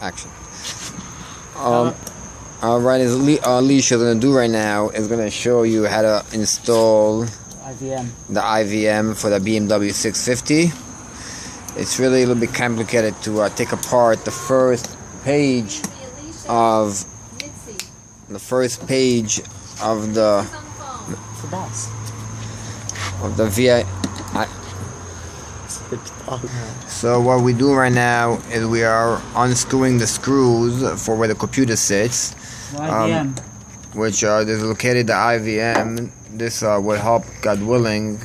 Action. Alright, as Alicia is going to do right now is going to show you how to install the IVM for the BMW 650. It's really a little bit complicated to take apart the first page of the VI. So what we do right now is we are unscrewing the screws for where the computer sits, which is located the IVM. This will help, God willing,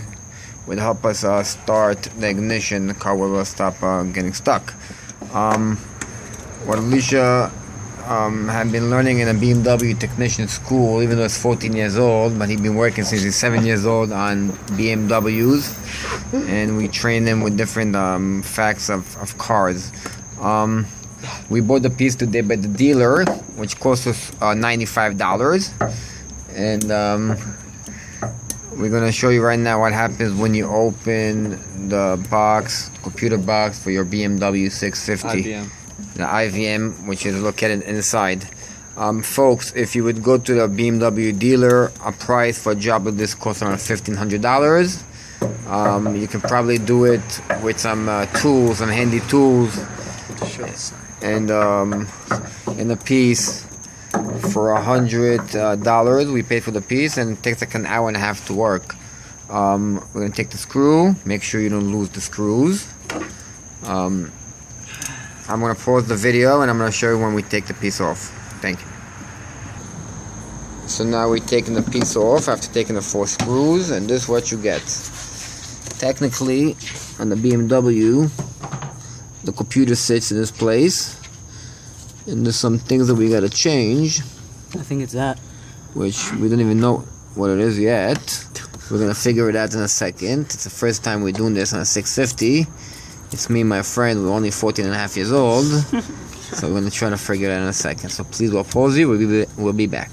will help us start the ignition. The car will stop getting stuck. What Alicia had been learning in a BMW technician school, even though he's 14 years old, but he's been working since he's 7 years old on BMWs, and we train him with different facts of cars. We bought the piece today by the dealer, which cost us $95, and we're gonna show you right now what happens when you open the computer box for your BMW 650. The IVM, which is located inside. Folks, if you would go to the BMW dealer, a price for a job like this costs around $1,500. You can probably do it with some tools, some handy tools, and in a piece for $100. We paid for the piece, and it takes like an hour and a half to work. We're gonna take the screw. Make sure you don't lose the screws. I'm going to pause the video and I'm going to show you when we take the piece off. Thank you. So now we're taking the piece off after taking the 4 screws, and this is what you get. Technically, on the BMW, the computer sits in this place, and there's some things that we got to change. I think it's that. Which we don't even know what it is yet. We're going to figure it out in a second. It's the first time we're doing this on a 650. It's me and my friend, we're only 14 and a half years old, so we're going to try to figure it out in a second. So please, we'll pause you, we'll be back.